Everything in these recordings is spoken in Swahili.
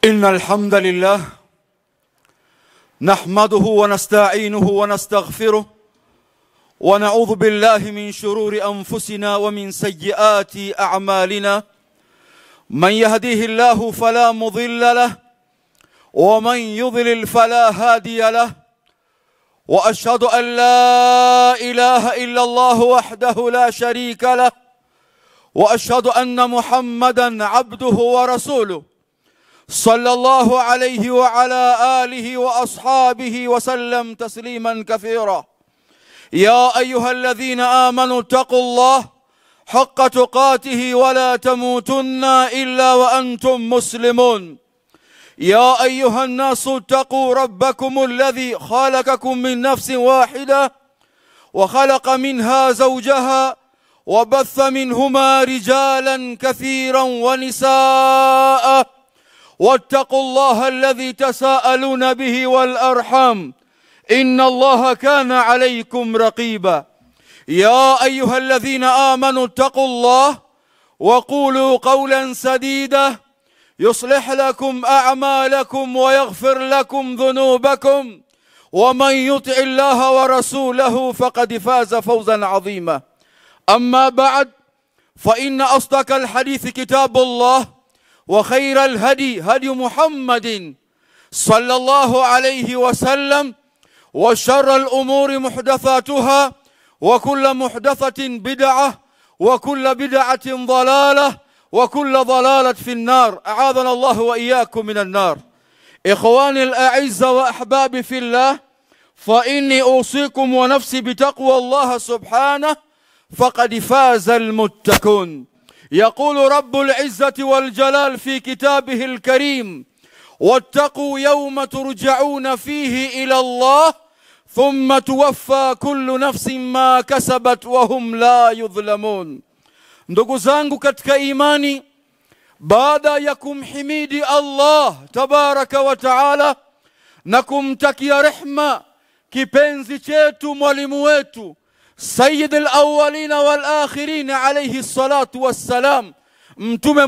إن الحمد لله نحمده ونستعينه ونستغفره ونعوذ بالله من شرور أنفسنا ومن سيئات أعمالنا. من يهديه الله فلا مضل له ومن يضلل فلا هادي له. وأشهد أن لا إله إلا الله وحده لا شريك له وأشهد أن محمدا عبده ورسوله صلى الله عليه وعلى آله وأصحابه وسلم تسليما كثيرا. يا أيها الذين آمنوا اتقوا الله حق تقاته ولا تموتن إلا وأنتم مسلمون. يا أيها الناس اتقوا ربكم الذي خلقكم من نفس واحدة وخلق منها زوجها وبث منهما رجالا كثيرا ونساء واتقوا الله الذي تساءلون به والأرحام إن الله كان عليكم رقيبا. يا أيها الذين آمنوا اتقوا الله وقولوا قولا سديدا يصلح لكم أعمالكم ويغفر لكم ذنوبكم ومن يطع الله ورسوله فقد فاز فوزا عظيما. أما بعد فإن أصدق الحديث كتاب الله وخير الهدي هدي محمد صلى الله عليه وسلم وشر الأمور محدثاتها وكل محدثة بدعة وكل بدعة ضلالة وكل ضلالة في النار. أعاذنا الله وإياكم من النار. إخواني الأعزة وأحبابي في الله، فإني أوصيكم ونفسي بتقوى الله سبحانه فقد فاز المتقون. يقول رب العزة والجلال في كتابه الكريم: واتقوا يوم ترجعون فيه إلى الله ثم توفى كل نفس ما كسبت وهم لا يظلمون. Ndugu zangu katika imani, baada ya kumhimidi Allah tabaraka wa taala na kumtakia rehma kipenzi chetu, mwalimu wetu Sayyid al-awwalin wal-akhirin alayhi salatu wassalam, Mtume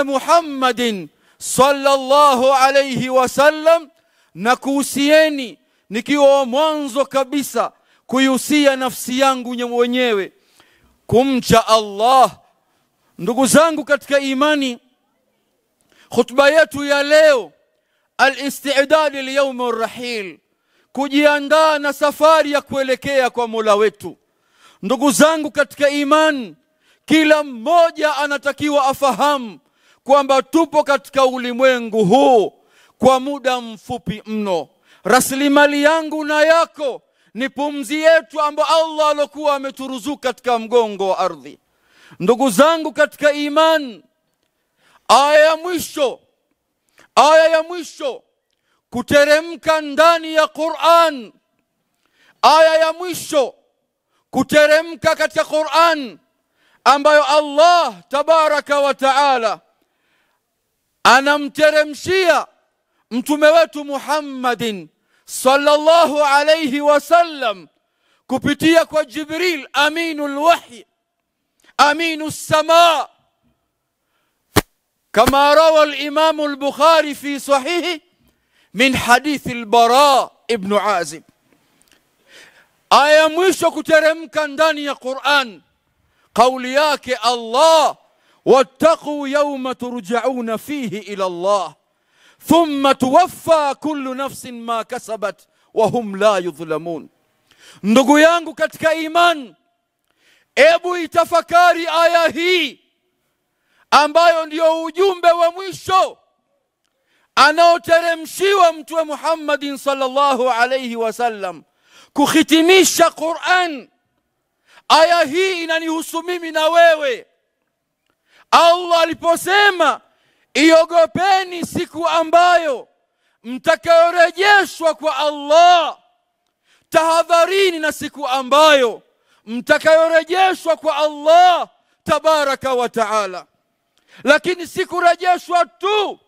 Muhammadin sallallahu alayhi wasallam, na kuhusieni nikiwa mwanzo kabisa kuihusia nafsi yangu mwenyewe kumcha Allah. Ndugu zangu katika imani, khutba yetu ya leo al-istidad li-yawm ar-rahil, kujiandaa na safari ya kuelekea kwa Mola wetu. Ndugu zangu katika imani, kila mmoja anatakiwa afahamu kwamba tupo katika ulimwengu huu kwa muda mfupi mno. Rasilimali yangu na yako ni pumzi yetu ambayo Allah alikuwa ameturuzuku katika mgongo wa ardhi. Ndugu zangu katika imani, aya ya mwisho kuteremka ndani ya Qur'an, aya ya mwisho kuteremka katika Qur'an ambayo Allah tabaraka wa taala anamteremshia mtume wetu Muhammadin sallallahu alayhi wasallam kupitia kwa Jibril, aminul wahy, aminus samaa, kama rawa al-Imam al-Bukhari fi sahihi min hadith al-Bara ibn Azib. Aya mwisho kuteremka ndani ya Qur'an, kauli yake Allah: wattaqu yawma turja'una fihi ila Allah thumma tuwaffa kullu nafsin ma kasabat wa hum la yudhlamun. Ndugu yangu katika iman, ebu itafakari aya hii ambayo ndio ujumbe wa mwisho anaoteremshiwa mtume Muhammadin sallallahu alayhi wasallam kuhitimisha Qur'an. Aya hii inanihusu mimi na wewe. Allah aliposema iogopeni siku ambayo mtakayorejeshwa kwa Allah, tahadharini na siku ambayo mtakayorejeshwa kwa Allah tabaraka wa taala. Lakini sikurejeshwa tu,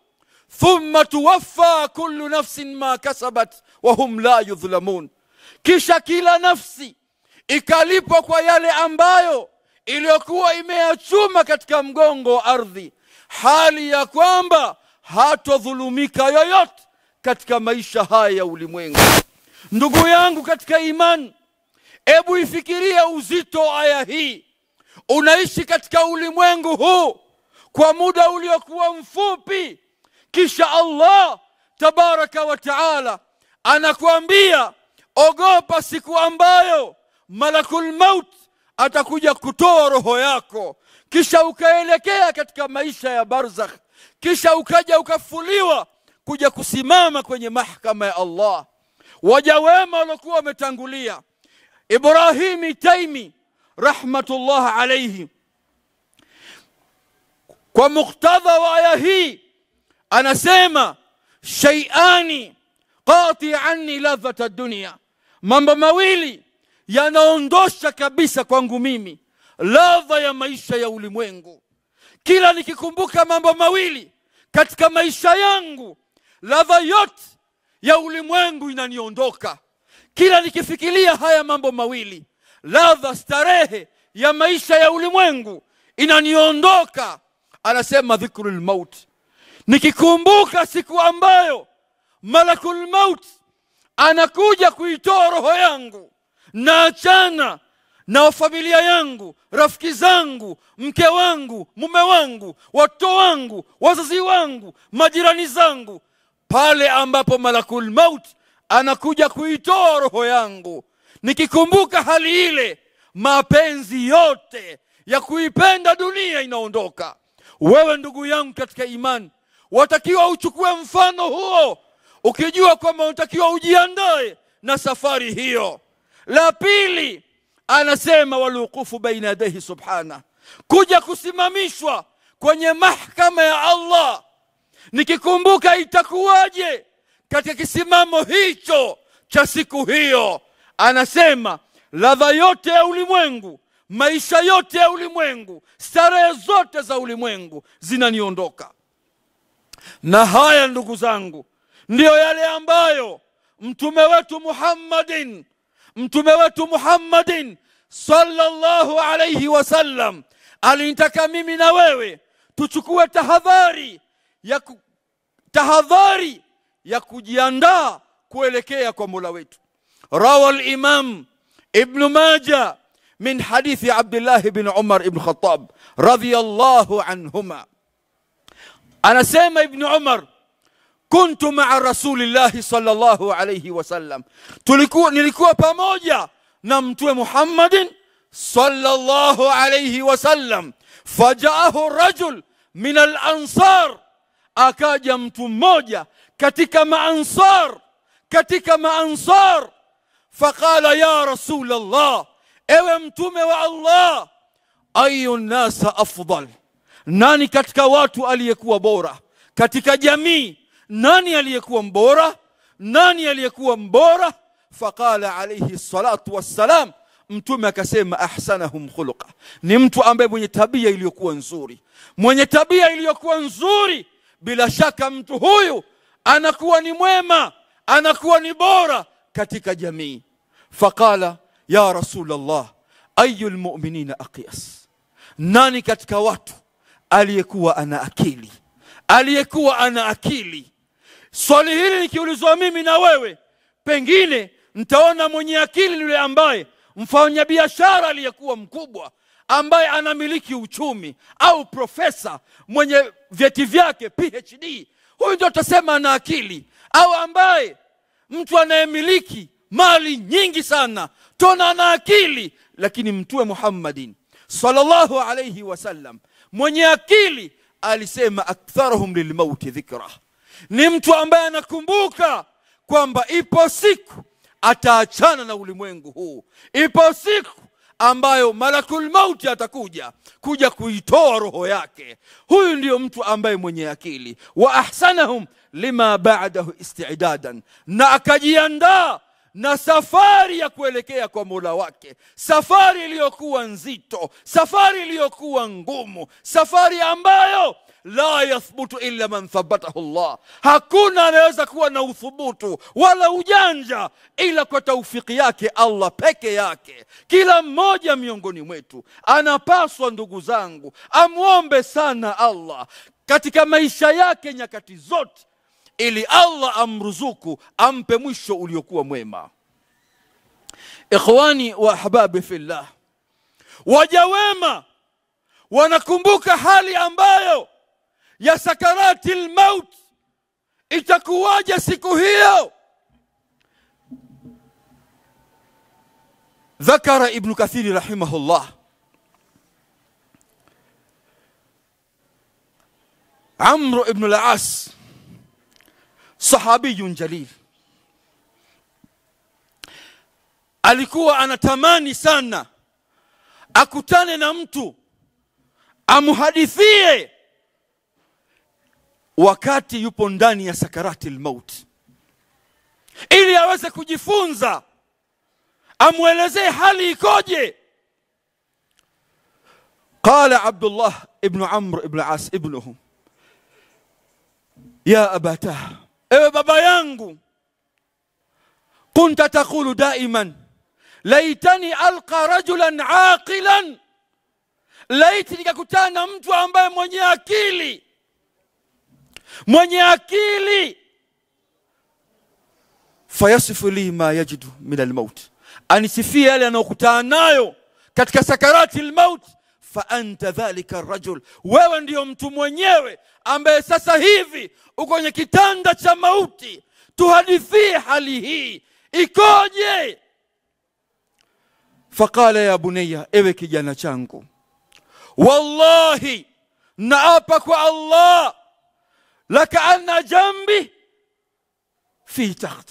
thumma tuwaffa kullu nafsin ma kasabat wa hum la yudhlamun, kisha kila nafsi ikalipwa kwa yale ambayo iliyokuwa imeyachuma katika mgongo wa ardhi. hali ya kwamba hatodhulumika yoyote katika maisha haya ya ulimwengu. Ndugu yangu katika imani, hebu ifikiria uzito wa aya hii. Unaishi katika ulimwengu huu kwa muda uliokuwa mfupi, kisha Allah tabaraka wa taala anakuambia ogopa siku ambayo malakul maut atakuja kutoa roho yako, kisha ukaelekea katika maisha ya barzakh, kisha ukaja ukafuliwa kuja kusimama kwenye mahakama ya Allah. Waja wema walikuwa wametangulia, Ibrahim Taimi rahmatullah alayhi, kwa muktadha wa aya hii anasema shay'ani qati'anni ladhata dunya, mambo mawili yanaondosha kabisa kwangu mimi ladha ya maisha ya ulimwengu. Kila nikikumbuka mambo mawili katika maisha yangu, ladha yote ya ulimwengu inaniondoka. Kila nikifikiria haya mambo mawili, ladha starehe ya maisha ya ulimwengu inaniondoka. Anasema dhikrul maut, nikikumbuka siku ambayo malakul maut anakuja kuitoa roho yangu, na achana na familia yangu, rafiki zangu, mke wangu, mume wangu, watoto wangu, wazazi wangu, majirani zangu, pale ambapo malakul maut anakuja kuitoa roho yangu. Nikikumbuka hali ile, mapenzi yote ya kuipenda dunia inaondoka. Wewe ndugu yangu katika imani, watakiwa uchukue mfano huo, ukijua kwamba unatakiwa ujiandae na safari hiyo. La pili, anasema waluqufu baina yadayhi subhana, kuja kusimamishwa kwenye mahakama ya Allah. Nikikumbuka itakuwaje katika kisimamo hicho cha siku hiyo, anasema ladha yote ya ulimwengu, maisha yote ya ulimwengu, starehe zote za ulimwengu zinaniondoka. Na haya ndugu zangu, ndiyo yale ambayo mtume wetu Muhammadin sallallahu alayhi wasallam alinitaka mimi na wewe tuchukue tahadhari ya kujiandaa kuelekea kwa Mola wetu. Rawa al-Imam Ibn Majah min hadithi Abdullah ibn Umar ibn Khattab radiyallahu anhuma, anasema Ibn Umar, kuntu ma'a rasulillahi sallallahu alayhi wasallam, nilikuwa pamoja na mtume Muhammadin sallallahu alayhi wasallam. Fajaahu rajul min al-ansar, akaja mtu mmoja katika maansar, faqala ya rasulallah, ewe mtume wa Allah, ayu nasa afdal, nani katika watu aliyekuwa bora katika jamii? Nani aliyekuwa mbora? Nani aliyekuwa mbora? Faqala alayhi salatu wassalam, mtume akasema ahsanahum khuluqa, ni mtu ambaye mwenye tabia iliyokuwa nzuri. Mwenye tabia iliyokuwa nzuri, bila shaka mtu huyu anakuwa ni mwema, anakuwa ni bora katika jamii. Faqala ya Rasulullah, ayyul mu'minina aqyas, nani katika watu aliyekuwa ana akili? Swali hili nikiulizwa mimi na wewe, pengine mtaona mwenye akili yule ambaye mfanya biashara aliyekuwa mkubwa, ambaye anamiliki uchumi, au profesa mwenye vyeti vyake PhD, huyu ndio tutasema ana akili. Au ambaye mtu anayemiliki mali nyingi sana, tuna ana akili. Lakini mtume Muhammadin sallallahu alayhi wasallam, mwenye akili, alisema aktharuhum lilmauti dhikra, ni mtu ambaye anakumbuka kwamba ipo siku ataachana na ulimwengu huu, ipo siku ambayo malakul mauti atakuja kuitoa roho yake. Huyu ndio mtu ambaye mwenye akili. Wa ahsanahum lima ba'dahu isti'dadan, na akajiandaa na safari ya kuelekea kwa Mola wake, safari iliyokuwa nzito, safari iliyokuwa ngumu, safari ambayo la yathbutu illa man thabatahu Allah, hakuna anaweza kuwa na uthubutu wala ujanja ila kwa taufiki yake Allah peke yake. Kila mmoja miongoni mwetu anapaswa, ndugu zangu, amuombe sana Allah katika maisha yake nyakati zote, ili Allah amruzuku, ampe mwisho uliokuwa mwema. Ikhwani wa ahbabi fillah, waja wema wanakumbuka hali ambayo ya sakaratil maut itakuwaje siku hiyo. ذكر ابن كثير رحمه الله عمرو بن العاص صحابي جليل, alikuwa anatamani sana akutane na mtu amuhadithie wakati yupo ndani ya sakaratil maut, ili aweze kujifunza, amuelezee hali ikoje. قال عبد الله ابن عمرو ابن العاص ابنه يا أبتاه, ewe baba yangu, كنت تقول دائما laitani alqa rajulan aqilan, laiti nikakutana mtu ambaye mwenye akili, fayasifu li ma yajidu min almaut, anisifie yale anayokutana nayo katika sakarati almaut. Fa anta dhalika arrajul, wewe ndio mtu mwenyewe ambaye sasa hivi uko kwenye kitanda cha mauti, tuhadithie hali hii ikoje. Faqala ya bunayya, ewe kijana changu, wallahi naapa kwa Allah, laka anna jambi fi takht,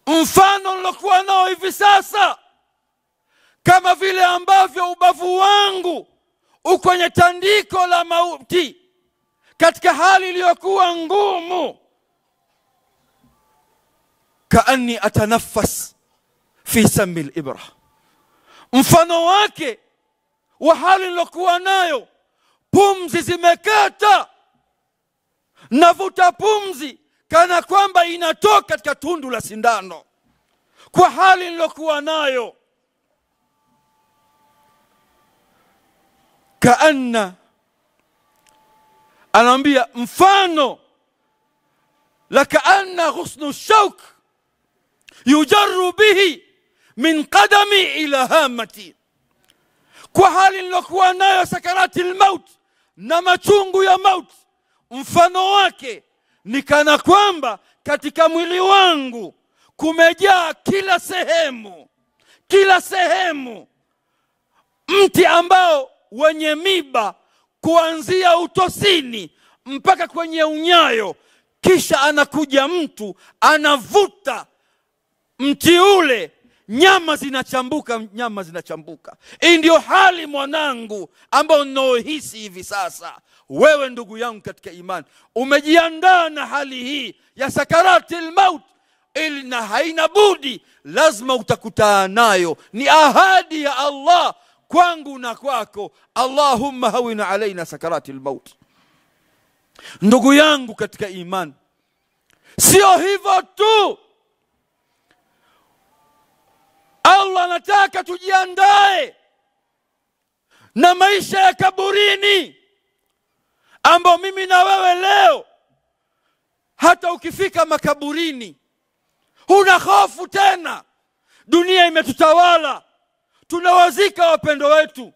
mfano nilokuwa nao hivi sasa kama vile ambavyo ubavu wangu uko kwenye tandiko la mauti katika hali iliyokuwa ngumu, kaanni atanaffas fi sami al-ibra, mfano wake wa hali nilokuwa nayo, pumzi zimekata, navuta pumzi kana kwamba inatoka katika tundu la sindano, kwa hali nilokuwa nayo. Kaanna, anaambia mfano, lakaanna ghusnu shauk yujarru bihi min qadami ila hamati, kwa hali nilokuwa nayo sakarati almaut na machungu ya maut, mfano wake ni kana kwamba katika mwili wangu kumejaa kila sehemu mti ambao wenye miba kuanzia utosini mpaka kwenye unyayo, kisha anakuja mtu anavuta mti ule, nyama zinachambuka. Hii ndio hali mwanangu ambao ninaohisi hivi sasa. Wewe ndugu yangu katika imani, umejiandaa na hali hii ya sakaratil maut, ili na haina budi, lazima utakutana nayo. Ni ahadi ya Allah kwangu na kwako. Allahumma hawina alaina sakaratil maut. Ndugu yangu katika imani, sio hivyo tu, Allah anataka tujiandae na maisha ya kaburini, ambao mimi na wewe leo hata ukifika makaburini huna hofu tena. Dunia imetutawala, tunawazika wapendo wetu,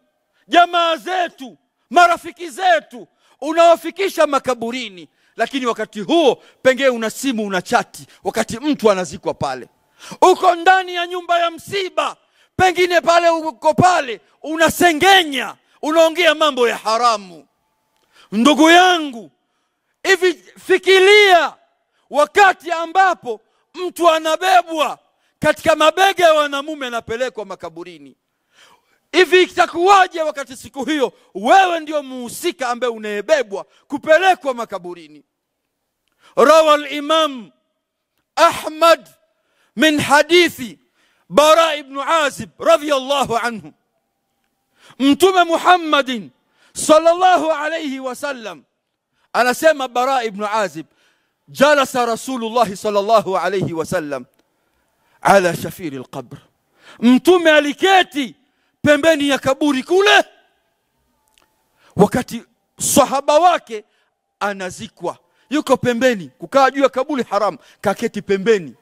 jamaa zetu, marafiki zetu, unawafikisha makaburini, lakini wakati huo pengine una simu, una chati wakati mtu anazikwa pale. Uko ndani ya nyumba ya msiba, pengine pale uko pale unasengenya, unaongea mambo ya haramu. Ndugu yangu, hivi fikiria wakati ambapo mtu anabebwa katika mabega ya wanamume, anapelekwa makaburini. Hivi itakuwaje wakati siku hiyo wewe ndio muhusika ambaye unayebebwa kupelekwa makaburini? Rawa al-Imam Ahmad min hadithi Bara ibn Azib radhiyallahu anhu, Mtume Muhammadin sallallahu alayhi wasallam anasema, Bara ibn Azib, jalasa Rasulullah sallallahu alayhi wasallam ala shafiri alqabr, Mtume aliketi pembeni ya kaburi kule, wakati sahaba wake anazikwa, yuko pembeni, kukaa juu ya kaburi haram, kaketi pembeni,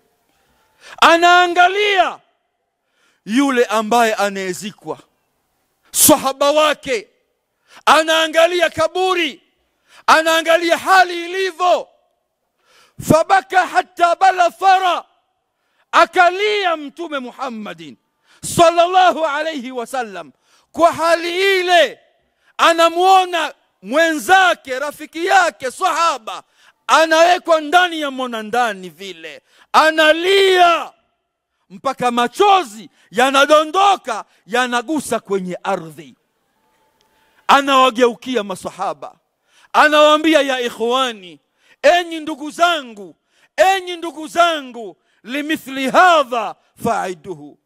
anaangalia yule ambaye anayezikwa, sahaba wake anaangalia kaburi, anaangalia hali ilivyo. Fabaka hatta bala thara, akalia Mtume Muhammadin sallallahu alayhi wasallam kwa hali ile. Anamuona mwenzake, rafiki yake, sahaba anawekwa ndani ya mwanandani vile, analia mpaka machozi yanadondoka, yanagusa kwenye ardhi. Anawageukia masahaba, anawaambia, ya ikhwani, enyi ndugu zangu, enyi ndugu zangu, limithli hadha fa'iduhu,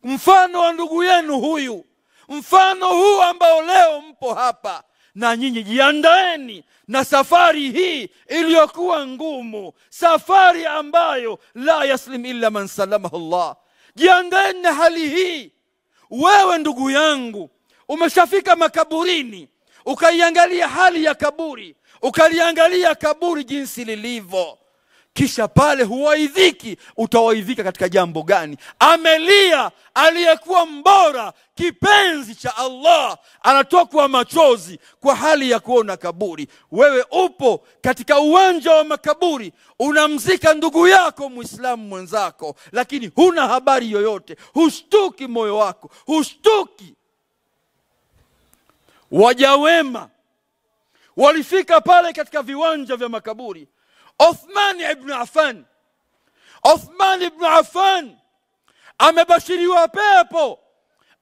mfano wa ndugu yenu huyu, mfano huu ambao leo mpo hapa, na nyinyi jiandaeni na safari hii iliyokuwa ngumu, safari ambayo la yaslim illa man salamahu Allah. Jiandaeni na hali hii. Wewe ndugu yangu, umeshafika makaburini, ukaiangalia hali ya kaburi, ukaliangalia kaburi jinsi lilivyo, kisha pale huwaidhiki. Utawaidhika katika jambo gani? Amelia aliyekuwa mbora, kipenzi cha Allah, anatokwa machozi kwa hali ya kuona kaburi. Wewe upo katika uwanja wa makaburi, unamzika ndugu yako Muislamu mwenzako, lakini huna habari yoyote, hushtuki, moyo wako hushtuki. Waja wema walifika pale katika viwanja vya makaburi. Uthman ibn Affan amebashiriwa pepo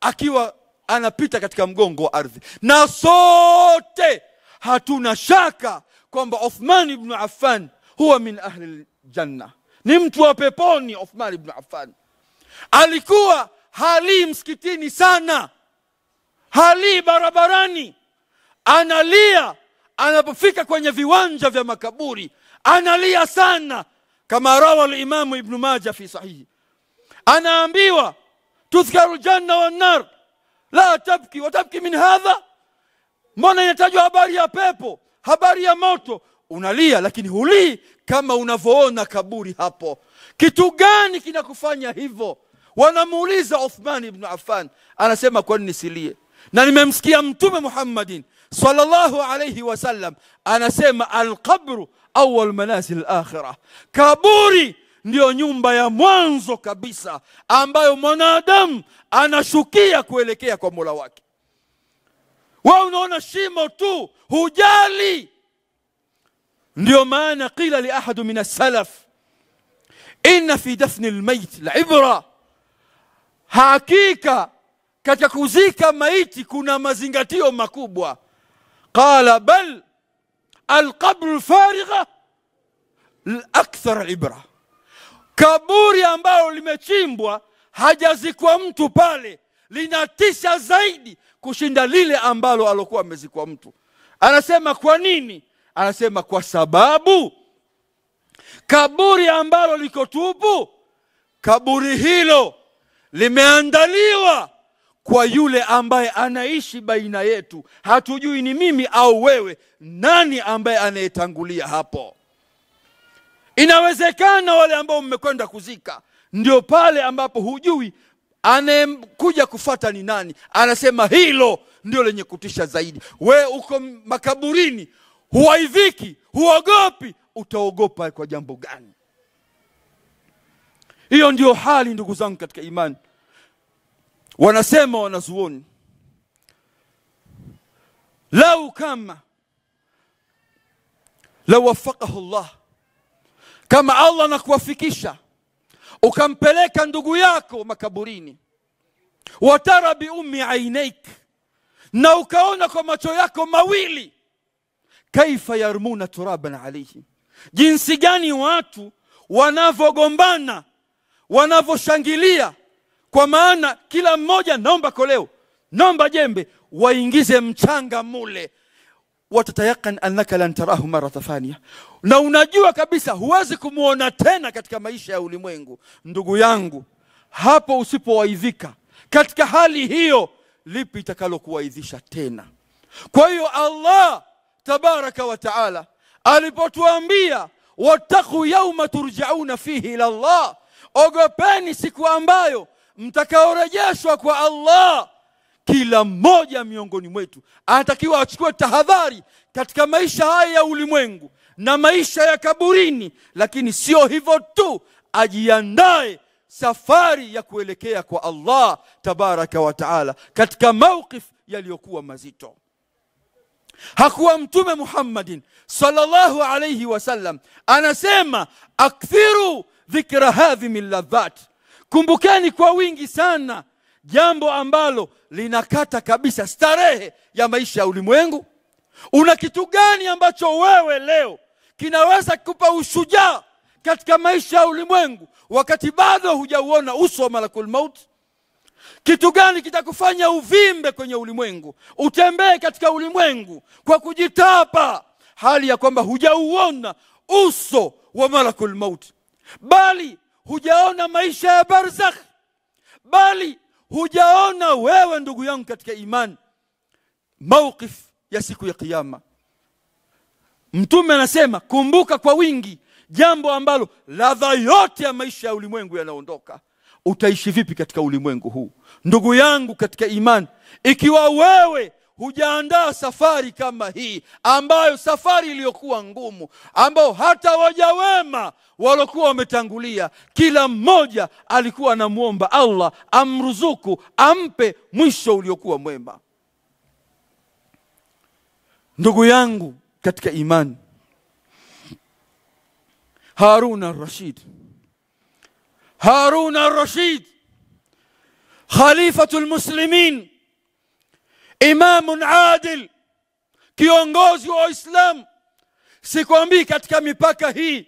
akiwa anapita katika mgongo wa ardhi, na sote hatuna shaka kwamba Uthman ibn Affan huwa min ahli janna, ni mtu wa peponi. Uthman ibn Affan alikuwa hali msikitini sana, hali barabarani, analia anapofika kwenye viwanja vya makaburi, analia sana. Kama rawa al-Imam Ibn Majah fi sahihi, anaambiwa, tudhkaru janna wan nar la tabki wa tabki min hadha. Mbona inatajwa habari ya pepo, habari ya moto, unalia lakini hulii kama unavyoona kaburi hapo? Kitu gani kinakufanya hivyo? Wanamuuliza Uthman ibn Affan, anasema, kwa nini silie? Na nimemsikia Mtume Muhammadin sallallahu alayhi wasallam anasema, al-qabru awwal manazil al-akhirah, kaburi ndio nyumba ya mwanzo kabisa ambayo mwanadamu anashukia kuelekea kwa Mola wake. Wewe unaona shimo tu, hujali. Ndio maana qila li ahad min as-salaf, inna fi dafn al-mayt la'ibra, hakika katika kuzika maiti kuna mazingatio makubwa. Qala bal al-qabr al-farigha akthar al-ibra, kaburi ambalo limechimbwa hajazikwa mtu pale linatisha zaidi kushinda lile ambalo alokuwa amezikwa mtu. Anasema kwa nini? Anasema kwa sababu kaburi ambalo liko tupu, kaburi hilo limeandaliwa kwa yule ambaye anaishi baina yetu. Hatujui ni mimi au wewe, nani ambaye anayetangulia hapo. Inawezekana wale ambao mmekwenda kuzika ndio pale ambapo hujui anayekuja kufuata ni nani. Anasema hilo ndio lenye kutisha zaidi. We uko makaburini, huwaidhiki, huogopi, utaogopa kwa jambo gani? Hiyo ndio hali, ndugu zangu katika imani. Wanasema wanazuoni, lau wafaqahu Allah, kama Allah anakuwafikisha ukampeleka ndugu yako makaburini, watara bi ummi ainaik, na ukaona kwa macho yako mawili, kaifa yarmuna turaban alayhi, jinsi gani watu wanavogombana, wanavoshangilia, kwa maana kila mmoja naomba koleo, naomba jembe, waingize mchanga mule. Watatayakan annaka lan tarahu marata thaniya, na unajua kabisa huwezi kumuona tena katika maisha ya ulimwengu. Ndugu yangu, hapo usipowaidhika katika hali hiyo, lipi itakalo kuwaidhisha tena? Kwa hiyo Allah tabaraka wa taala alipotuambia wattaqu yawma turja'una fihi ila Allah, ogopeni siku ambayo mtakaorejeshwa kwa Allah. Kila mmoja miongoni mwetu anatakiwa achukue tahadhari katika maisha haya ya ulimwengu na maisha ya kaburini, lakini sio hivyo tu, ajiandae safari ya kuelekea kwa Allah tabaraka wa taala katika mawqif yaliyokuwa mazito. Hakuwa Mtume Muhammadin sallallahu alayhi wasallam anasema akthiru dhikra hadhi min ladhat, kumbukeni kwa wingi sana jambo ambalo linakata kabisa starehe ya maisha ya ulimwengu. Una kitu gani ambacho wewe leo kinaweza kukupa ushujaa katika maisha ya ulimwengu wakati bado hujauona uso wa malakul maut? Kitu gani kitakufanya uvimbe kwenye ulimwengu, utembee katika ulimwengu kwa kujitapa, hali ya kwamba hujauona uso wa malakul maut, bali hujaona maisha ya barzakh, bali hujaona wewe ndugu yangu katika imani mawqif ya siku ya kiyama? Mtume anasema kumbuka kwa wingi jambo ambalo ladha yote ya maisha ya ulimwengu yanaondoka. Utaishi vipi katika ulimwengu huu ndugu yangu katika imani, ikiwa wewe hujaandaa safari kama hii, ambayo safari iliyokuwa ngumu, ambao hata waja wema walokuwa wametangulia kila mmoja alikuwa anamuomba Allah amruzuku, ampe mwisho uliokuwa mwema. Ndugu yangu katika imani, Harun al-Rashid khalifatul muslimin, imamun adil, kiongozi wa Uislamu. Sikwambii katika mipaka hii,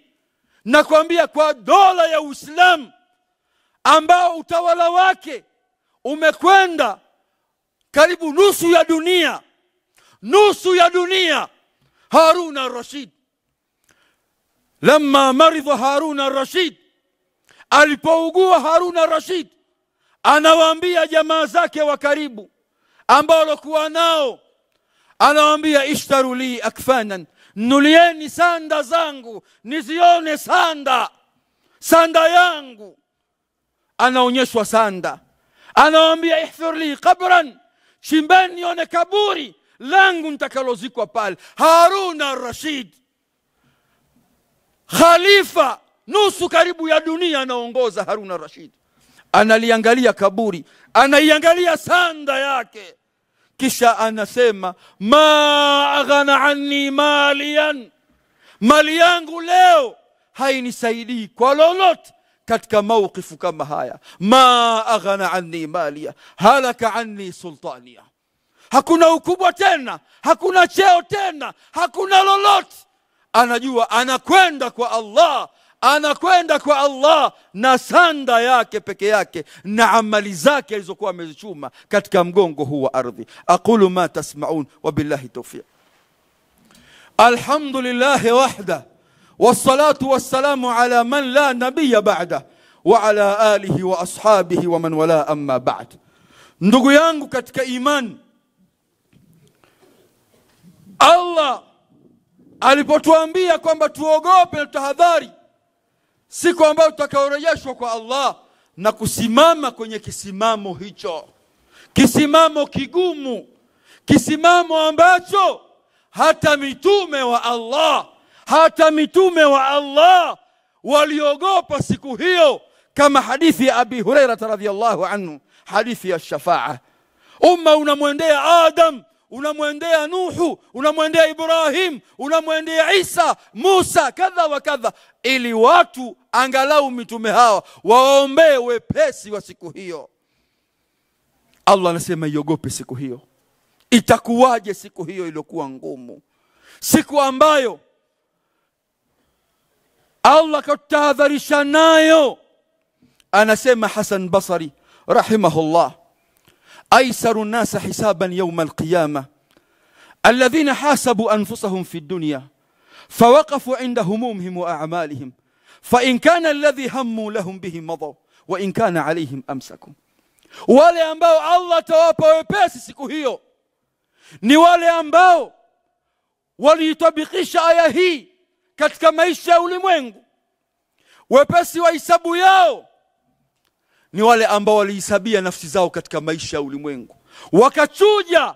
nakwambia kwa dola ya Uislamu ambao utawala wake umekwenda karibu nusu ya dunia. Harun al-Rashid, lamma maridha Harun al-Rashid, alipougua Harun al-Rashid, anawaambia jamaa zake wa karibu ambao walikuwa nao, anawaambia ishtaru li akfanan, nulieni sanda zangu nizione sanda yangu. Anaonyeshwa sanda, anawaambia ihfir li qabran, chimbeni nione kaburi langu nitakalozikwa pale. Harun al-Rashid, khalifa nusu karibu ya dunia, anaongoza. Harun al-Rashid analiangalia kaburi, anaiangalia sanda yake, kisha anasema ma aghana anni maliyan, mali yangu leo hainisaidii kwa lolote katika mawqifu kama haya. Ma aghana anni maliya halaka anni sultaniya, hakuna ukubwa tena, hakuna cheo tena, hakuna lolote. Anajua anakwenda kwa Allah, na sanda yake peke yake na amali zake alizokuwa amezichuma katika mgongo huu wa ardhi. Aqulu ma tasma'un wa billahi tawfiq. Alhamdulillah wahda wassalatu wassalamu ala man la nabiyya ba'da wa ala alihi wa ashabihi wa man wala, amma ba'd. Ndugu yangu katika imani, Allah alipotuambia kwamba tuogope na tahadhari siku ambayo tutakaorejeshwa kwa Allah na kusimama kwenye kisimamo hicho, kisimamo kigumu, kisimamo ambacho hata mitume wa Allah waliogopa siku hiyo, kama hadithi ya Abi Hurairah radhiyallahu anhu, hadithi ya shafa'a. Umma unamwendea Adam, unamwendea Nuhu, unamwendea Ibrahim, unamwendea Isa, Musa, kadha wa kadha, ili watu angalau mitume hawa waombee wepesi wa siku hiyo. Allah anasema iogope siku hiyo. Itakuwaje siku hiyo iliyokuwa ngumu, siku ambayo Allah katahadharisha nayo? Anasema Hasan Basri rahimahullah, أيسر الناس حسابا يوم القيامة الذين حاسبوا أنفسهم في الدنيا فوقفوا عند همومهم وأعمالهم، فإن كان الذي هموا لهم به مضوا وإن كان عليهم أمسكوا. wale ambao Allah tawapa wepesi siku hiyo ni wale ambao waliitabikisha aya hii katika maisha ya ulimwengu, wepesi wa hisabu yao ni wale ambao walihisabia nafsi zao katika maisha ya ulimwengu, wakachuja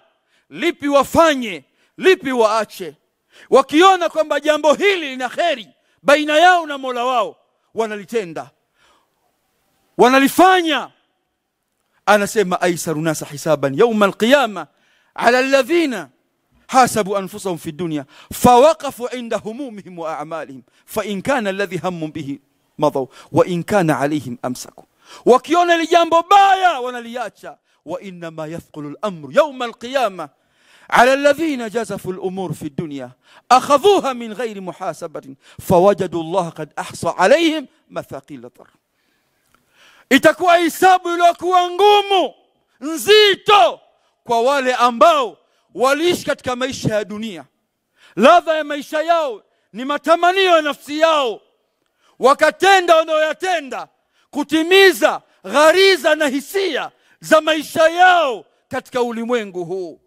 lipi wafanye, lipi waache. Wakiona kwamba jambo hili lina kheri baina yao na Mola wao, wanalitenda, wanalifanya. Anasema aisaru nasa hisaban yawma alqiyama ala alladhina hasabu anfusahum fi dunya fawaqafu inda humumihim wa a'malihim fa in kana alladhi hammun bihi madaw wa in kana alayhim amsaku. Wakiona li jambo baya wanaliacha. Wa inna ma yathqulu al-amru yawma al-qiyamah ala alladhina jazafu al-umur fi dunya akhadhuha min ghayri muhasabatin fawajadu Allah qad ahsa alayhim mathaqil tar. Itakuwa hisabu iliyokuwa ngumu, nzito kwa wale ambao waliishi katika maisha ya dunia. Ladha ya maisha yao ni matamanio ya nafsi yao, wakatenda wanayoyatenda kutimiza ghariza na hisia za maisha yao katika ulimwengu huu.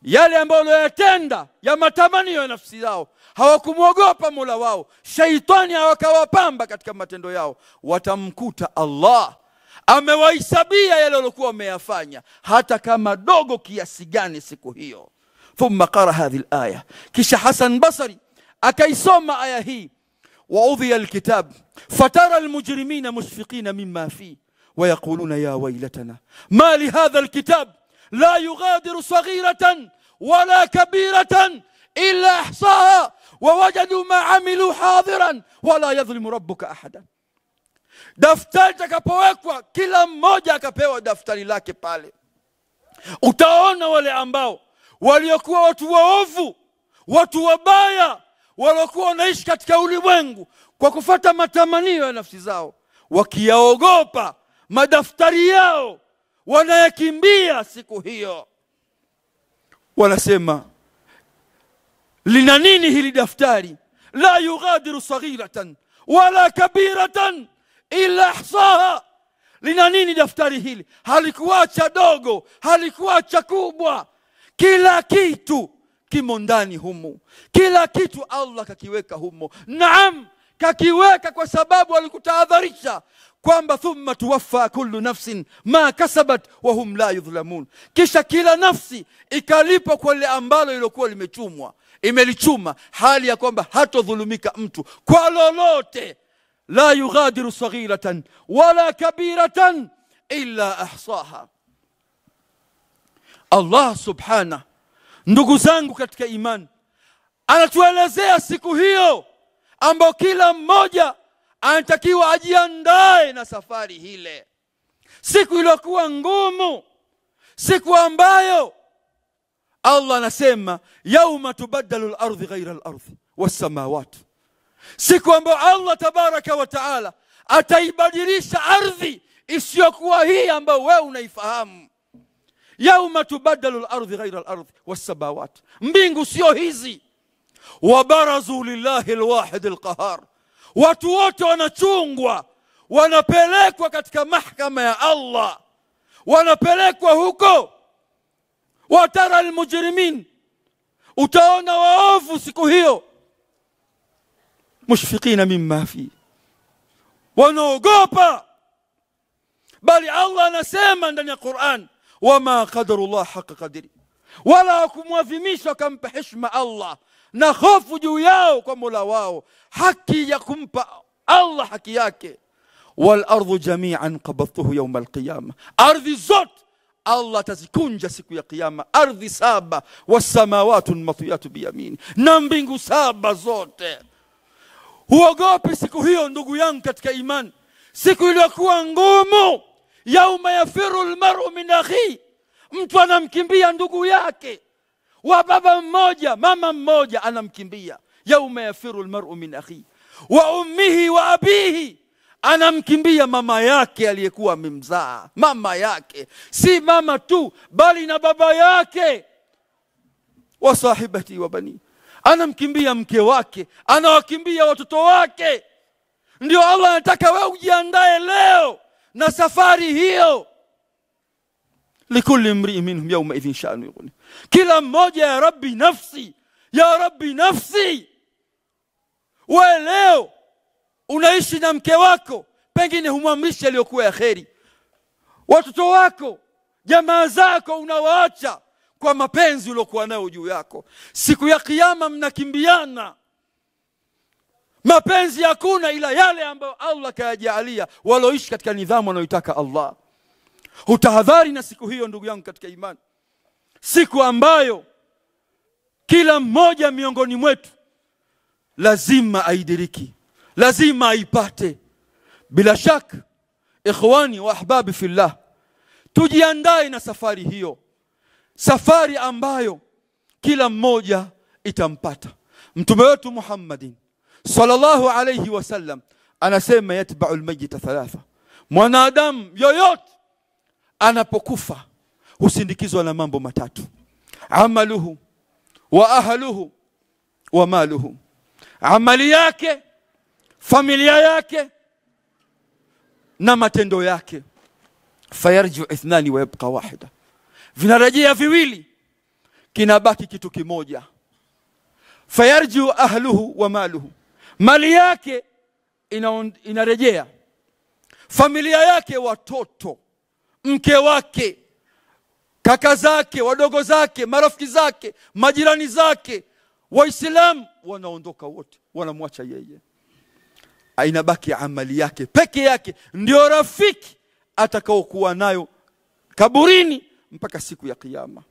Yale ambayo waliyotenda ya matamanio ya nafsi yao, hawakumwogopa Mola wao, shaitani hawakawapamba katika matendo yao. Watamkuta Allah amewahesabia yale waliokuwa wameyafanya, hata kama dogo kiasi gani siku hiyo. Thumma qara hadhihi al-aya, kisha Hasan Basri akaisoma aya hii. وأوذي الكتاب فترى المجرمين مشفقين مما فيه ويقولون يا ويلتنا ما لهذا الكتاب لا يغادر صغيرة ولا كبيرة إلا أحصاها ووجدوا ما عملوا حاضرا ولا يظلم ربك أحدا. daftari takapowekwa, kila mmoja akapewa daftari lake pale, utaona wale ambao waliokuwa watu waovu, watu wabaya, waliokuwa wanaishi katika ulimwengu kwa kufuata matamanio ya nafsi zao, wakiyaogopa madaftari yao, wanayakimbia siku hiyo. Wanasema, lina nini hili daftari? La yughadiru saghiratan wala kabiratan illa ahsaha. Lina nini daftari hili? Halikuacha dogo, halikuacha kubwa, kila kitu kimo ndani humo. Kila kitu Allah kakiweka humo. Naam, kakiweka kwa sababu alikutahadharisha kwamba thumma tuwaffa kullu nafsin ma kasabat wa hum la yudhlamun. Kisha kila nafsi ikalipa kwa lile ambalo lilokuwa limechumwa, imelichuma, hali ya kwamba hatodhulumika mtu kwa lolote. La yughadiru saghiratan wala kabiratan illa ahsaha. Allah subhanahu, ndugu zangu katika imani, anatuelezea siku hiyo ambao kila mmoja anatakiwa ajiandae na safari hile. Siku iliyokuwa ngumu, siku ambayo Allah anasema yauma tubaddalu al-ardhi ghayra al-ardhi was-samawati. Siku ambayo Allah tabaraka wa taala ataibadilisha ardhi isiyokuwa hii ambayo wewe unaifahamu. Yauma tubaddalu al-ardhi ghayra al-ardhi was-samawati, mbingu sio hizi. Wabarazu lillahi al-wahid al-qahar, watu wote wanachungwa, wanapelekwa katika mahakama ya Allah, wanapelekwa huko. Watara al-mujrimin, utaona waovu siku hiyo, mushfiqina mimma fi, wanaogopa. Bali Allah anasema ndani ya Qur'an, wama qadarullah haqa qadri, wala kumwadhimisha kampa heshima Allah na hofu juu yao kwa Mola wao, haki ya kumpa Allah haki yake. Wal ardu jami'an qabadtuhu yawm al-qiyamah, ardhi zote Allah atazikunja siku ya kiyama. Ardhi 7 was-samawati matwiyatu biyamini, na mbingu 7 zote. Huogopi siku hiyo ndugu yangu katika imani, siku iliyokuwa ngumu. Yauma yafiru al-mar'u min akhi, mtu anamkimbia ndugu yake, wa baba mmoja mama mmoja anamkimbia. Yauma yafiru al-mar'u min akhi wa ummihi wa abihi, anamkimbia mama yake aliyekuwa amemzaa. Mama yake, si mama tu bali na baba yake. Wa sahibati wa bani, anamkimbia mke wake, anawakimbia watoto wake. Ndio Allah anataka wewe ujiandae leo na safari hiyo. Likulli imri'in minhum yawma idhin sha'nu yughni, kila mmoja ya Rabbi nafsi ya Rabbi nafsi. Wewe leo unaishi na mke wako, pengine humwamrishi aliyokuwa ya kheri. Watoto wako, jamaa zako unawaacha kwa mapenzi uliokuwa nayo juu yako. Siku ya kiyama mnakimbiana. Mapenzi hakuna ila yale ambayo Allah kayajalia waloishi katika nidhamu anayotaka Allah. Utahadhari na siku hiyo ndugu yangu katika imani. Siku ambayo kila mmoja miongoni mwetu lazima aidiriki, lazima aipate. Bila shaka ikhwani wa ahbabi fillah, tujiandae na safari hiyo, safari ambayo kila mmoja itampata. Mtume wetu Muhammadin sallallahu alayhi wasallam anasema yatba'u almayyita thalatha. Mwanadamu yoyote anapokufa husindikizwa na mambo matatu: amaluhu wa ahluhu wa maluhu. Amali yake, familia yake na matendo yake. Fayarji'u ithnani wa yabqa wahida. Vinarejea viwili, kinabaki kitu kimoja. Fayarji'u ahluhu wa maluhu. Mali yake inarejea, familia yake, watoto, mke wake, kaka zake, wadogo zake, marafiki zake, majirani zake, Waislamu wanaondoka wote, wanamwacha yeye. Inabaki amali yake peke yake, ndio rafiki atakaokuwa nayo kaburini mpaka siku ya kiyama.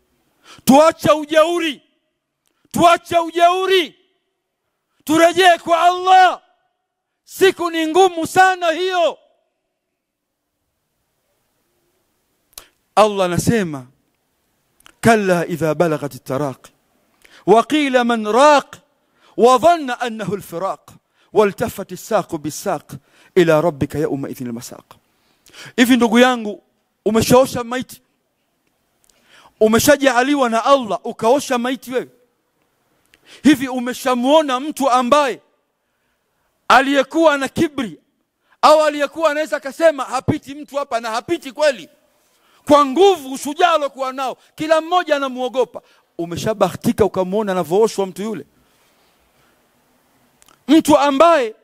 Tuacha ujeuri, tuacha ujeuri, turejee kwa Allah. Siku ni ngumu sana hiyo. Allah anasema kalla idha balagat at-taraqi wa qila man raq wa dhanna annahu al-firaq waltafat as-saq bis-saq ila rabbika yawma idhin al-masaq. Hivi ndugu yangu, umeshaosha maiti? Umeshajaliwa na Allah ukaosha maiti wewe? Hivi umeshamuona mtu ambaye aliyekuwa na kibri au aliyekuwa anaweza kusema hapiti mtu hapa, na hapiti kweli kwa nguvu, ushujaa aliokuwa nao, kila mmoja anamuogopa? Umeshabahatika ukamuona anavooshwa mtu yule? Mtu ambaye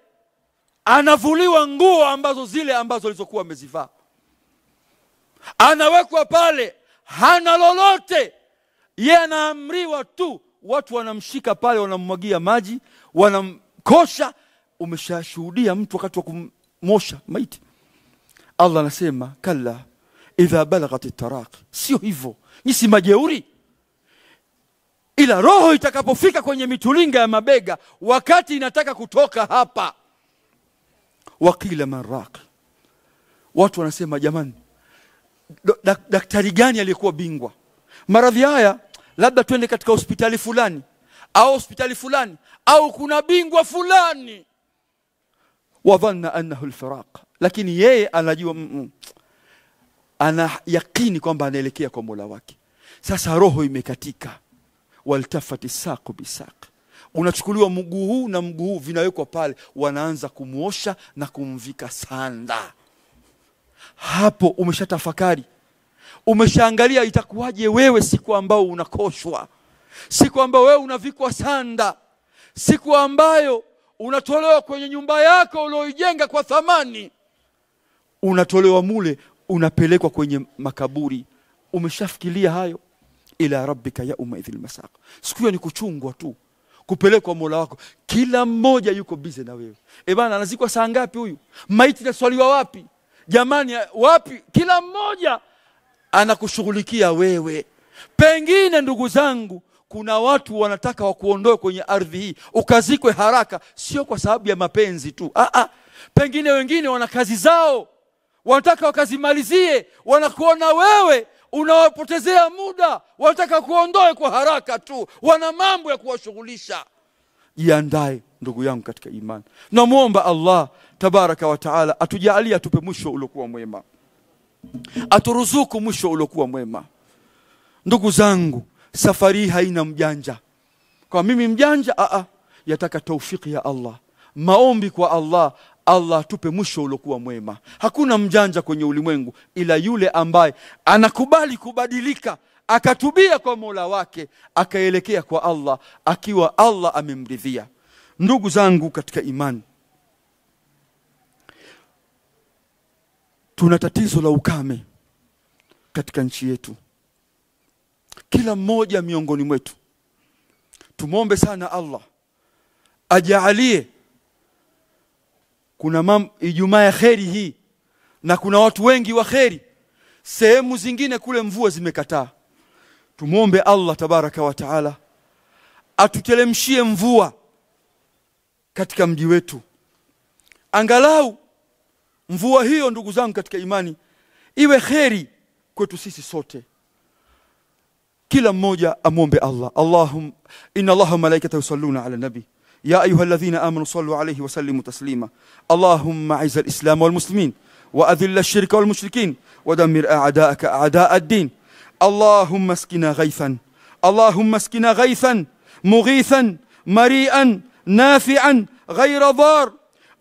anavuliwa nguo ambazo zile ambazo alizokuwa amezivaa, anawekwa pale, hana lolote, yeye anaamriwa tu, watu wanamshika pale, wanammwagia maji, wanamkosha. Umeshashuhudia mtu wakati wa kumosha maiti? Allah anasema kalla idha balagat at-taraqi. Sio hivyo, ni si majeuri, ila roho itakapofika kwenye mitulinga ya mabega, wakati inataka kutoka hapa, wakila man raq. Watu wanasema jamani, daktari gani aliyekuwa bingwa maradhi haya? Labda twende katika hospitali fulani au hospitali fulani, au kuna bingwa fulani. Wadhanna annahu al-firaq, lakini yeye anajua ana yakini kwamba anaelekea kwa Mola wake. Sasa roho imekatika, waltafati saqu bisaq. Unachukuliwa mguu huu na mguu huu, vinawekwa pale, wanaanza kumuosha na kumvika sanda. Hapo umeshatafakari, umeshaangalia itakuwaje wewe siku ambao unakoshwa, siku ambao wewe unavikwa sanda, siku ambayo unatolewa kwenye nyumba yako ulioijenga kwa thamani, unatolewa mule, unapelekwa kwenye makaburi. Umeshafikiria hayo? Ila rabbika yawma idhil masaq. Siku hiyo ni kuchungwa tu, kupelekwa Mola wako. Kila mmoja yuko busy na wewe. Bana, anazikwa saa ngapi huyu? Maiti inaswaliwa wapi? Jamani, wapi? Kila mmoja anakushughulikia wewe. Pengine ndugu zangu, kuna watu wanataka wakuondoe kwenye ardhi hii ukazikwe haraka, sio kwa sababu ya mapenzi tu. Pengine wengine wana kazi zao, wanataka wakazimalizie, wanakuona wewe unawapotezea muda, wanataka kuondoe kwa haraka tu, wana mambo ya kuwashughulisha. Jiandae ndugu yangu katika imani. Namuomba Allah tabaraka wa taala atujalie, atupe mwisho uliokuwa mwema, aturuzuku mwisho uliokuwa mwema. Ndugu zangu, safari haina mjanja. Kwa mimi mjanja, yataka taufiki ya Allah, maombi kwa Allah, Allah tupe mwisho uliokuwa mwema. Hakuna mjanja kwenye ulimwengu ila yule ambaye anakubali kubadilika, akatubia kwa Mola wake, akaelekea kwa Allah akiwa Allah amemridhia. Ndugu zangu katika imani, tuna tatizo la ukame katika nchi yetu. Kila mmoja miongoni mwetu tumombe sana Allah ajaalie kuna Ijumaa ya kheri hii, na kuna watu wengi wa kheri. Sehemu zingine kule mvua zimekataa. Tumombe Allah tabaraka wa taala atutelemshie mvua katika mji wetu. Angalau mvua hiyo, ndugu zangu katika imani, iwe kheri kwetu sisi sote. Kila mmoja amombe Allah. Allahumma inna Allaha wa malaikatahu yusalluna ala nabi ya ayyuhalladhina amanu sallu alayhi wa sallimu taslima. Allahumma a'izz al-islam wal muslimin wa adhill ash-shirka wal mushrikin wa dammir a'da'aka a'da' ad-din. Allahumma askina ghaythan, Allahumma askina ghaythan mughithan mari'an nafi'an ghayra dar.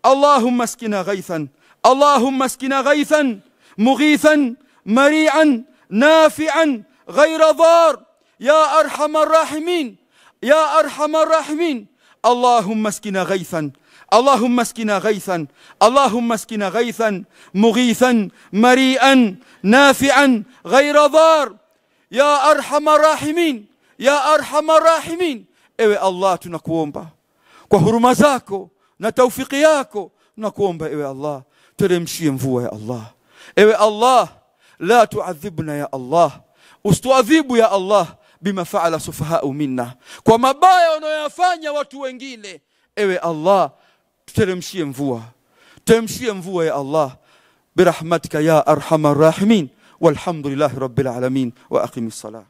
Allahumma askina ghaythan, Allahumma askina ghaythan mughithan mari'an nafi'an غير ضار يا أرحم الراحمين يا أرحم الراحمين. اللهم اسقنا غيثا، اللهم اسقنا غيثا، اللهم اسقنا غيثا مغيثا مريئا نافعا غير ضار يا أرحم الراحمين يا أرحم الراحمين. ewe Allah, tunakuomba kwa huruma zako na taufiki yako, tunakuomba ewe Allah, teremshie mvua ya Allah. Ewe Allah, la tuadhibna ya Allah, usituadhibu ya Allah bima faala sufahau minna, kwa mabaya wanayofanya watu wengine. Ewe Allah, tuteremshie mvua, teremshie mvua ya Allah birahmatika ya arhamar rahimin. Walhamdulillahi rabbil alamin wa aqimis salah.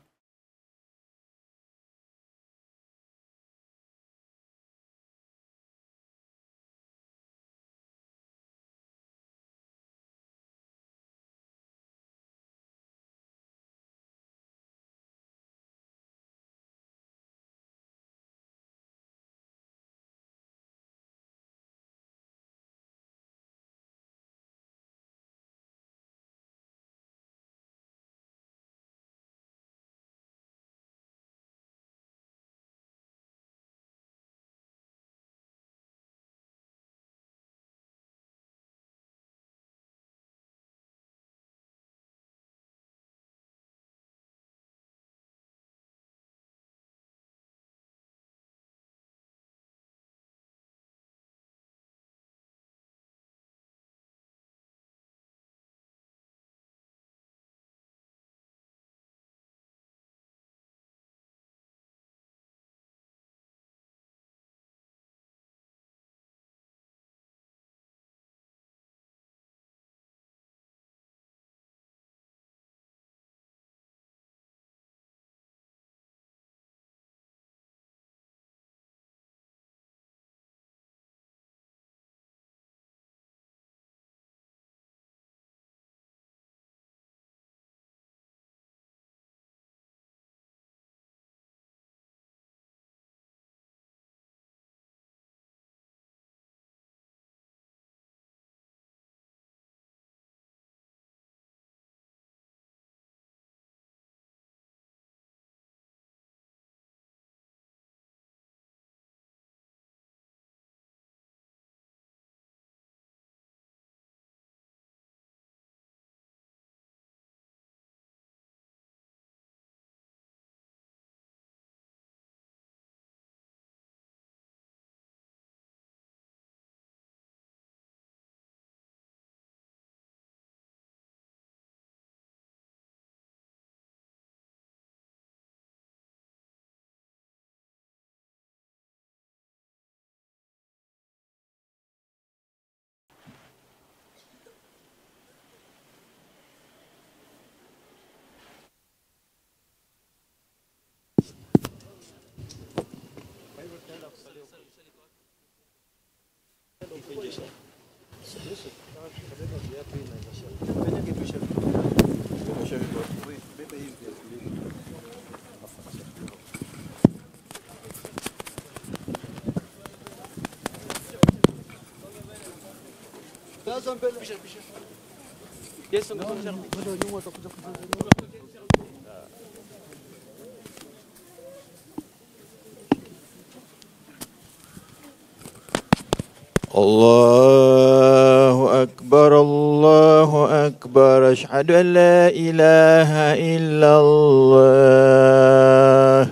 الله أكبر الله أكبر أشهد أن لا إله إلا الله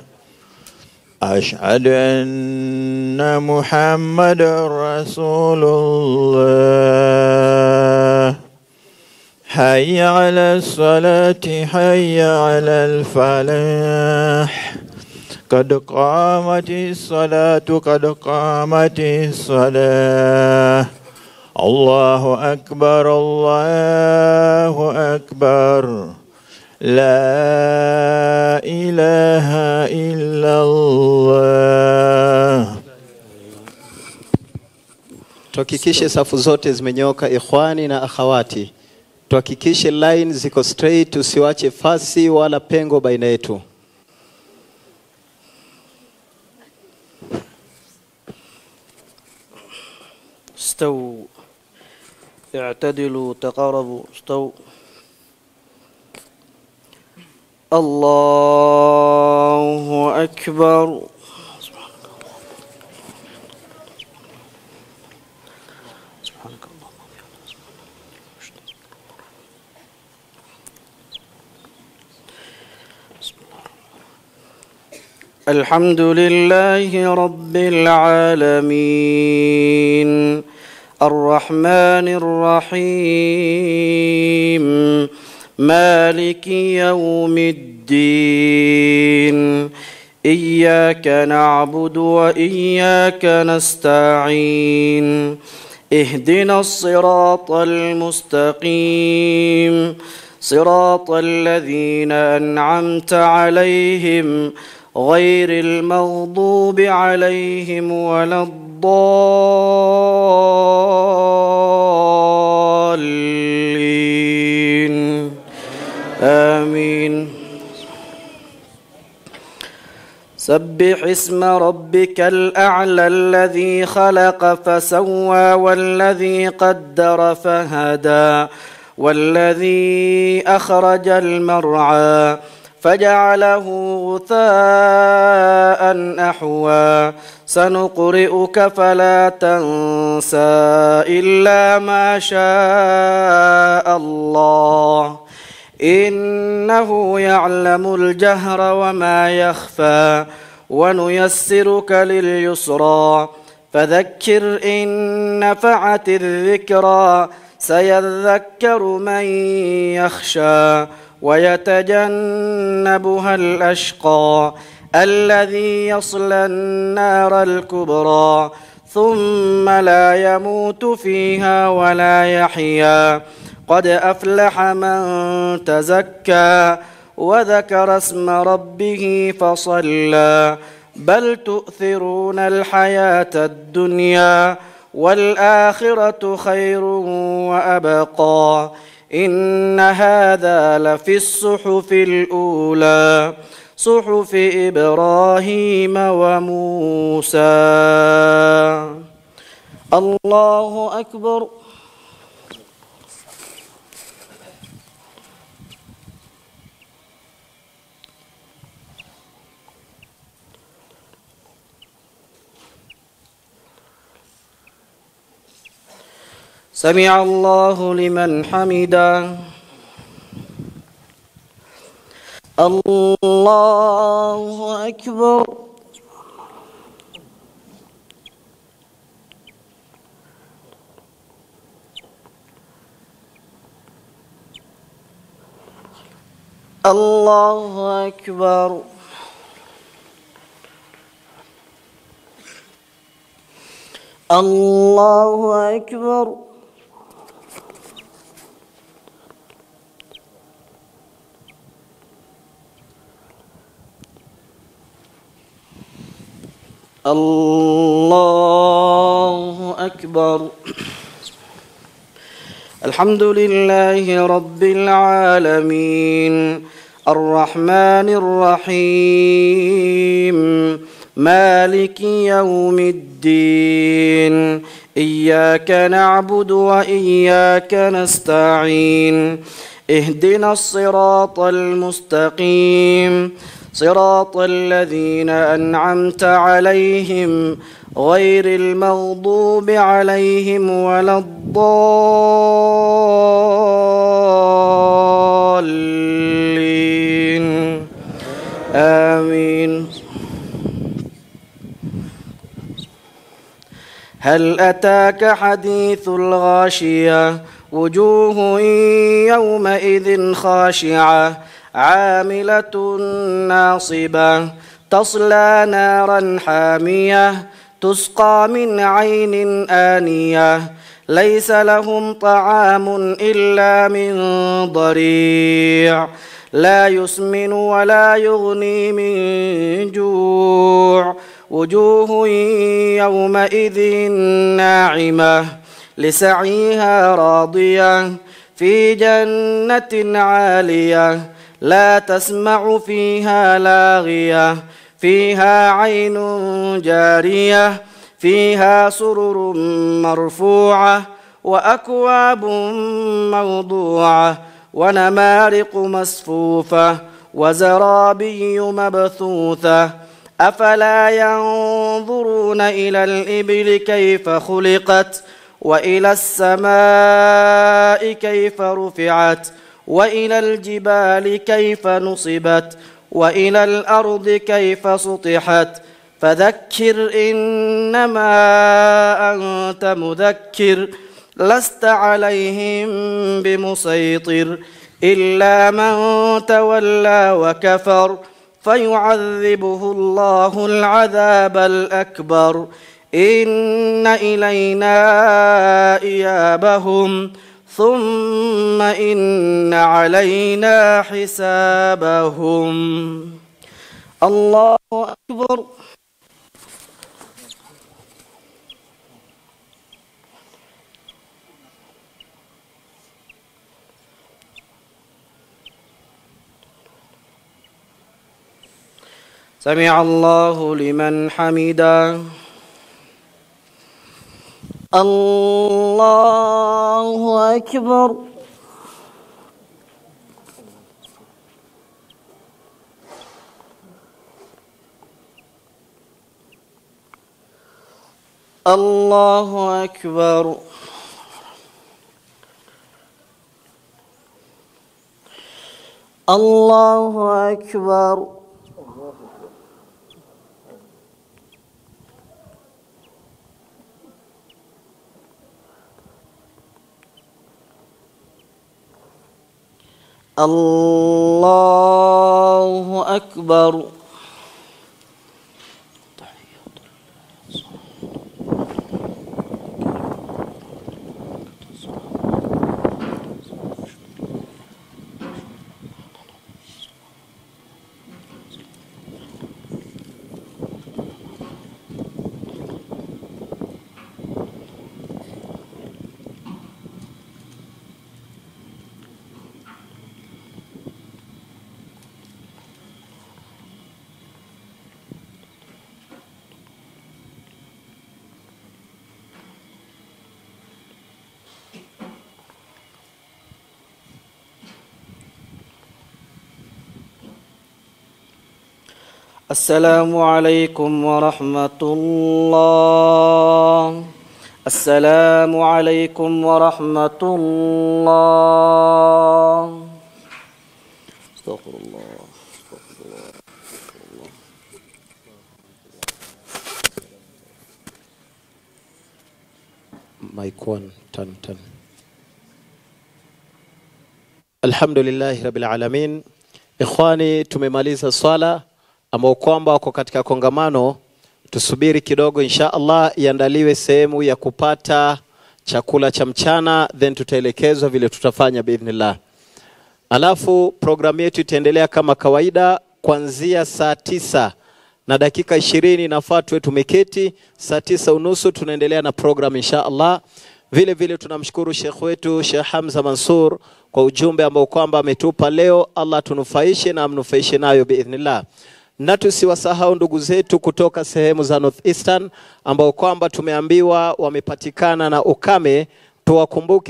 أشهد أن محمد رسول الله حي على الصلاة حي على الفلاح قد قامت الصلاة قد قامت الصلاة الله أكبر الله أكبر لا إله إلا الله. Tuhakikishe safu zote zimenyoka, ikhwani na akhawati. Tuhakikishe line ziko straight, usiwache fasi wala pengo baina yetu. استووا اعتدلوا تقاربوا استووا. الله أكبر. الحمد لله رب العالمين الرحمن الرحيم مالك يوم الدين إياك نعبد وإياك نستعين اهدنا الصراط المستقيم صراط الذين أنعمت عليهم غير المغضوب عليهم ولا الضالين آمين. سبح اسم ربك الأعلى الذي خلق فسوى والذي قدر فهدى والذي أخرج المرعى فجعله غثاء أحوى سنقرئك فلا تنسى إلا ما شاء الله إنه يعلم الجهر وما يخفى ونيسرك لليسرى فذكر إن نفعت الذكرى سيذكر من يخشى ويتجنبها الأشقى الذي يصلى النار الكبرى ثم لا يموت فيها ولا يحيا قد أفلح من تزكى وذكر اسم ربه فصلى بل تؤثرون الحياة الدنيا والآخرة خير وأبقى إن هذا لفي الصحف الأولى صحف إبراهيم وموسى. الله أكبر. سمع الله لمن حمده. الله أكبر. الله أكبر. الله أكبر. الله أكبر. الحمد لله رب العالمين الرحمن الرحيم مالك يوم الدين إياك نعبد وإياك نستعين اهدنا الصراط المستقيم صراط الذين أنعمت عليهم غير المغضوب عليهم ولا الضالين آمين. هل أتاك حديث الغاشية وجوه يومئذ خاشعة عاملة ناصبة تصلى نارا حامية تسقى من عين آنية ليس لهم طعام إلا من ضريع لا يسمن ولا يغني من جوع وجوه يومئذ ناعمة لسعيها راضية في جنة عالية لا تسمع فيها لاغية فيها عين جارية فيها سرر مرفوعة وأكواب موضوعة ونمارق مصفوفة وزرابي مبثوثة أفلا ينظرون إلى الإبل كيف خلقت وإلى السماء كيف رفعت وإلى الجبال كيف نصبت وإلى الأرض كيف سطحت فذكر إنما أنت مذكر لست عليهم بمسيطر إلا من تولى وكفر فيعذبه الله العذاب الأكبر إن إلينا إيابهم ثم إن علينا حسابهم. الله أكبر. سمع الله لمن حمده. الله أكبر. الله أكبر. الله أكبر. الله أكبر. السلام عليكم ورحمة الله. السلام عليكم ورحمة الله. استغفر الله. Mic 1 10. Alhamdulillahi Rabbil Alamin. Ikhwani, tumemaliza swala ambao kwamba wako katika kongamano. Tusubiri kidogo insha Allah iandaliwe sehemu ya kupata chakula cha mchana, then tutaelekezwa vile tutafanya biidhnillah. Alafu programu yetu itaendelea kama kawaida kuanzia saa 9 na dakika 20 nafaa tuwe tumeketi. Saa 9:30 tunaendelea na program insha Allah. Vile vile tunamshukuru Sheikh wetu Sheikh Hamza Mansur kwa ujumbe ambao kwamba ametupa leo. Allah tunufaishe na amnufaishe nayo biidhnillah. Na tusiwasahau ndugu zetu kutoka sehemu za North Eastern ambao kwamba tumeambiwa wamepatikana na ukame, tuwakumbuke.